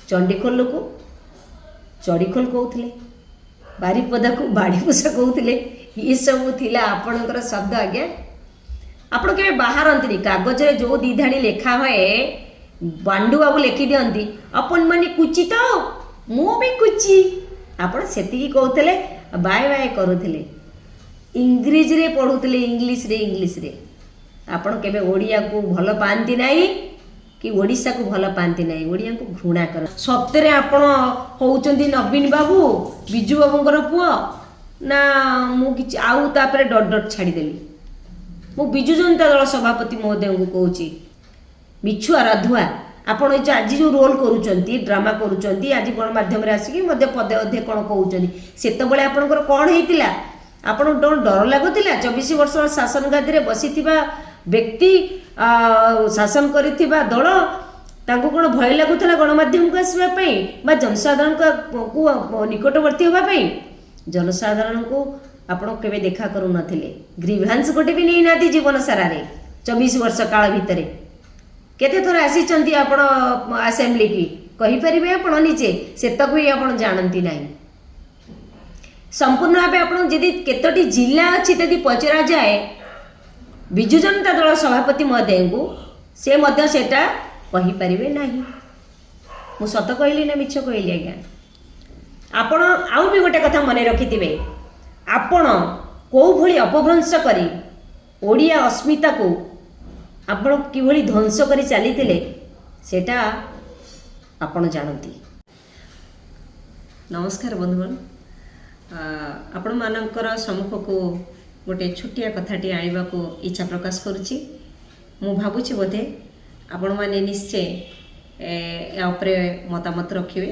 चंडीखोल को चढ़ीखोल कहते, बारीपदा को बाड़ीपूषा कहते। ये सब थिला आपणकर शब्द। आज्ञा आपण के बाहरती कागज जो दी धाड़ी लेखा हुए बांडू बाबू लिखि दिखती अपन माने कुची तो मु भी कुची आपण से कहते बाय बाय करुले इंग्रेजी रे पढ़ुले इंग्लिश रे आपण केबे ओडिया को भल पाती नहीं कि ओडिशा को भल पाती नहीं ओडिया को घृणा कर सप्तरे आपण होउचंदी नवीन बाबू बिजू बाबूंकर पुओ ना मु कि आउ तापर डट डट छाड़ीदेली मु बिजू जनता दल सभापति महोदय को कहूँ मिछुआ राधुआ आपण आज जो रोल करुँच ड्रामा करुँच आज गणमाध्यम आसिक पदे अधे कौन कहते से आपंकर कौन होता आपण डर लगुला 24 वर्ष शासन गादी बसी व्यक्ति शासन करथिबा दल तांको कौन भय लगुला गणमाध्यम को आसवाई जनसाधारण को निकटवर्ती होगापी जनसाधारण को आपण केबे देखा करू नथिले ग्रीभांस गोटे भी नहीं नाती जीवन सारा रे 24 वर्ष काल भितर केते थोर आसी आपण असेंबली की कहि परिबे आपण निजे सेतक भी आपण जानती नाही संपूर्ण भाव आपण जदि केतोटी जिला अछि तदि पचरा जाए बिजू जनता दल सभापति महोदय को से मध्य सेटा कहि परिबे नाही मु सत कहली ना मिछ कहली आज्ञा आपण आउ भी गोटे कथा मन रखिथिबे आपण को भली अपभ्रंश करी ओडिया अस्मिता को आपण किभली ध्वंस करी चली सेटा आपण जानती। नमस्कार बंधुगण आपण मानकर सम्मुख को गोटे छोटिया कथाटी आनिबा को इच्छा प्रकाश करुच्ची मु भाबुची बोधे आपण माने निश्चय या उपरे मतामत रखिबे।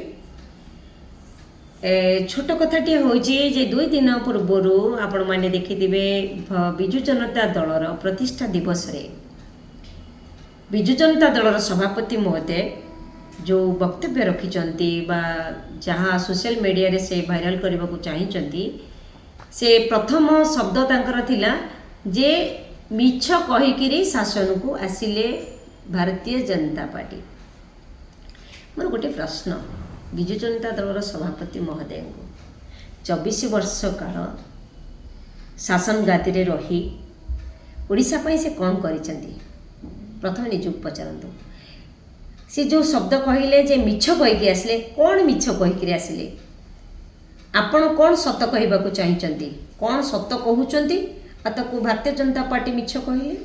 छोट कथाटी हूँ जे 2 दिन पूर्वर आपण मैंने देखिथिबे बिजू जनता दलर प्रतिष्ठा दिवस रे बिजू जनता दलर सभापति महोदय जो वक्तव्य रखिचंती बा जहाँ सोशल मीडिया रे से वायरल करने को चाहिए से प्रथम शब्द तांकर थिला जे मिछ कहिकिरी शासन को आसिले भारतीय जनता पार्टी। मोर गोटे प्रश्न बिजू जनता दलर सभापति महोदय को 24 वर्ष काल शासन गादी रे रही ओडिशा पई से कौन करिसेंती प्रथम निजुक पचारंतु से जो शब्द कहले जे मिछ कहिके आसिले कौन मिछ कहिके आसिले आपण कौन सत कहबा को चाहिचंती कौन सत कहउचंती को भारतीय जनता पार्टी मिछ कहले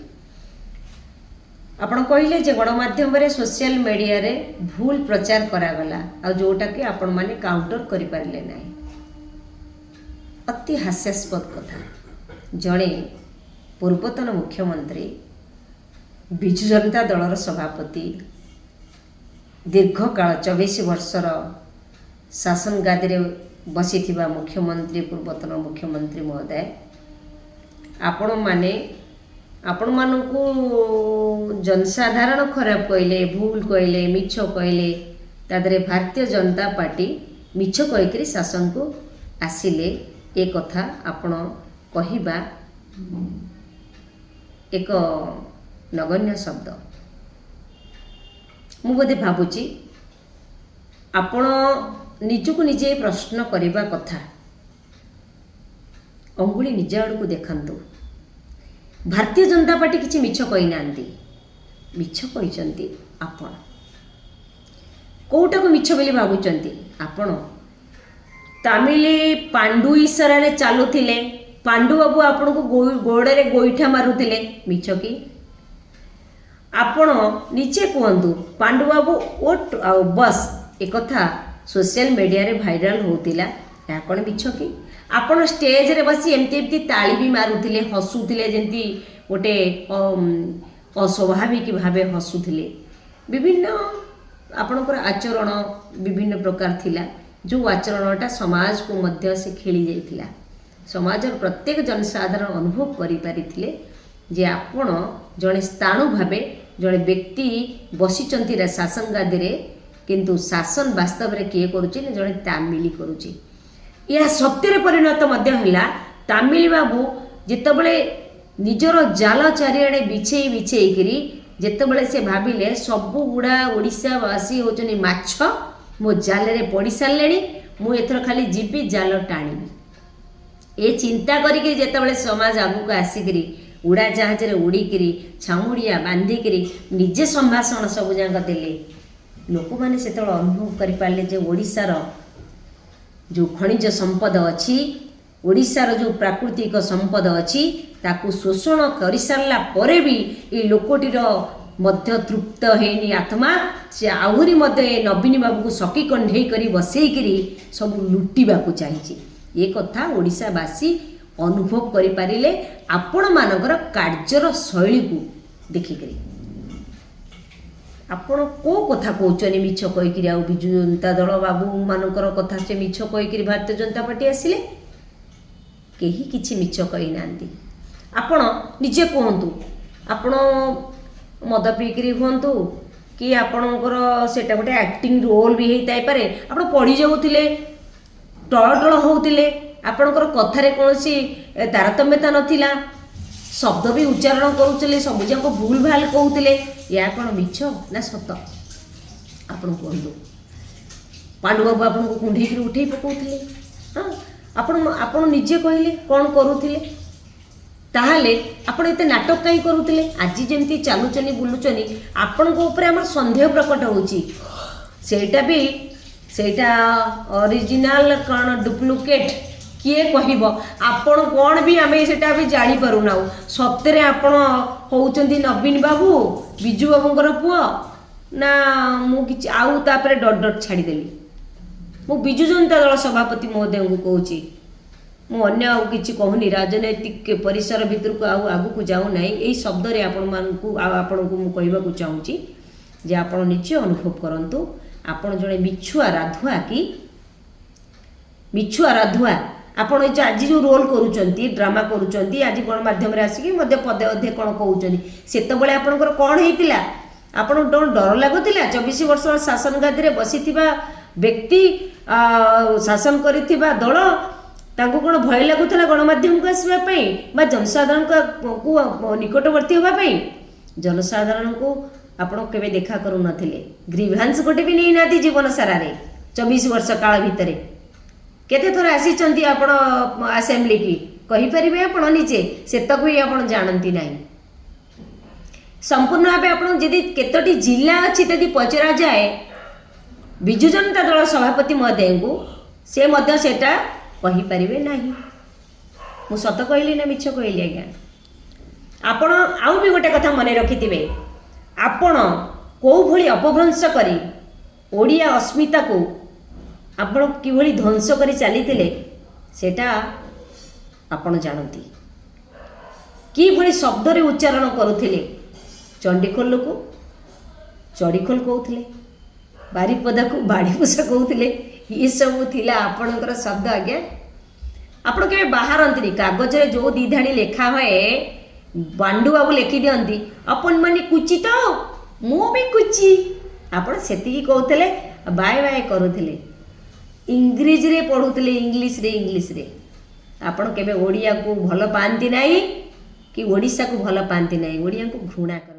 आपण कहले जे गणमाध्यम रे सोशल मीडिया रे भूल प्रचार करागला आ जोटा कि आपण माने काउंटर करि पारले नाही अति हास्यास्पद कथा जड़े पूर्वतन मुख्यमंत्री बिजू जनता दलर सभापति दीर्घ काल 24 वर्षर शासन गादी रे बसी थिबा मुख्यमंत्री पूर्वतन मुख्यमंत्री महोदय आपण माने आपण मानकू जनसाधारण खराब कहले भूल कहले मिछ कहले तादरे भारतीय जनता पार्टी मिछ कहिकरी शासन को आसिले ए कथा आपण कहिबा एक नगण्य शब्द मु बोधे भाबुची आपण निजको निजे प्रश्न करिबा कथा अंगुली निज आड़ को देखंतु भारतीय जनता पार्टी किसी मिछ कही नांती मिछ कहिसंती आपण कोटा को मिछ बोली भाबुचंती आपण तमिल पांडु इशारा रे चालुथिले पांडु बाबू आपण को गोड़े रे गोईठा मारुथिले मिछ की आपण निजे कहतु पांडु बाबू ओट बस एक कथा सोशल मीडिया रे भाइराल होतिला या कोन मिछ की आपण स्टेज रे बसी एमती एमती ताली भी मारुथिले हसुथिले जेंती गोटे अस्वाभाविक भावे हसुथिले विभिन्न आपणकर आचरण विभिन्न प्रकार थिला जो आचरणटा समाज को मध्य से खेली जाइथिला समाज प्रत्येक जनसाधारण अनुभव करि पारिथिले जे आपण जड़े स्थाणु भावे जड़े व्यक्ति बसीचंती शासन गादी रे किंतु शासन वास्तव में किए करुचे जड़े तामिली करुचे यह सत्य परिणत मध्य हैला तामिल बाबू जितेबले निजर जाल चारिआडे बिछे बिछेकरी जितेबले से भाविले सबु गुड़ा ओडिशावासी होचनी माछ मो जाल रे पड़ी सारे मु एथर खाली जीवी जाल टाणी ए चिंता करिके जेतेबेले समाज आगुक आसिकरी उड़ा जहाज रे उड़ीकरी छामुड़िया बांधिकी निजे संभाषण सब जाक देले लोक मैंने से अनुभव करें जे ओडिशार जो खनिज संपद अच्छी ओडिशार जो प्राकृतिक संपद अच्छी ताकू शोषण कर सारा पर भी ये लोकटीर मध्य तृप्त हैनी आत्मा से आहरी नवीन बाबू को सकी कंढे कर बसईकरी सब लुटिबा चाहिए ये कथा ओडिशावासी अनुभव करें आपण मानकर कार्यर शैली को देखिक आपण को कथा कहते मिछ कहीकि आ विजु जनता दल बाबू मानकर कथा से मिछ कहीकि भारतीय जनता पार्टी आसिले कहीं किछि मिछ कही नांती आपण निजे कहतु आपण मद पीकरी कहतु कि आपणकर सेटा गोटे एक्टिंग रोल भी होता पारे आप पढ़ी जाऊे टळ टळ होते आपणकर कथार कौन तारतम्यता नथिला शब्द भी उच्चारण करुले सब जाक भूल भाल कहते या कौन मिछ ना सत आपण कहतु पांडु बाबू आपन को कुंढे उठे पकाउथिले हाँ आपण निजे कहले कौन करुथिले ताहले आपण एते नाटक कहीं करुथिले आज जेमती चालुचनी बुलुचनी आपण को ऊपर हमर संदेह प्रकट होची सेटा ओरिजिनल कौन डुप्लिकेट किए कहब आपण कौन भी आम सेटा भी जानी पारुना सत्य आपण होउचंदी नवीन बाबू विजु बाबूंकर पुआ ना मु कि आउ तापर डट डट छाड़ीदेली मु विजु जनता दल सभापति महोदय को कहूँ मु अन्य आउ किछि कहूनी राजनैतिक परिसर भितर को आगु को जाऊ ना यही शब्द रे आपण को मु कहबा चाहूँगी जे आपण निजे अनुभव करंतु आपण जड़े मिछुआ राधुआ कि मिछुआ राधुआ आपण आज जो रोल करूचंती ड्रामा करूचंती आज गणमाध्यम रे आसिकी मध्य पदे अधे कौन कहउचंती सेतबेले आपणकर कौन हेतिला आपण डर लागुतिला 24 वर्ष शासन गादी रे बसिथिबा व्यक्ति शासन करिथिबा दल तांको कौन भय लगुला गणमाध्यम को आसवाई बा जनसाधारण को निकटवर्ती होगापी जनसाधारण को आपण केवे देखा करू नथिले ग्रीभांस गोटे भी नहीं नाती जीवन सारा रे 24 वर्ष काल भितरे केते थोर आसी आपण असेंबली की कहि परिबे आपण निजे सेतक भी आपण जानती नाही संपूर्ण भाव आपण जदि केतोटी जिला अछि तदि पचरा जाए विजु जनता दल सभापति महोदय को से मध्य सेटा कहि परिबे नाही मु सत कहली ना मिछ कहली आज्ञा आपण आउ भी गोटे कथा मने रखिथिबे आपण को भली अपभ्रंश करी ओडिया अस्मिता को आपण कि भली ध्वंस करी चलीथिले सेटा आपण जानती कि भली शब्द रे उच्चारण करुथिले चंडीखोल को चढ़ीखोल कहते बारीपदा को बाड़ीपूषा कहते ये सब थिला आपणकर शब्द आज्ञा आपण के बाहरती कागज रे जो दी धाड़ी लेखा हुए बांडू बाबू लिखि दियंती अपन माने कुची तो मु भी कुची आपण सेतिकी कहते बाय बाय करुथिले इंग्लिश रे पढ़ुथिले इंग्लिश रे आपण केबे ओडिया को भल पांती नाही कि ओडिशा को भल पांती नाही ओडिया को घृणा कर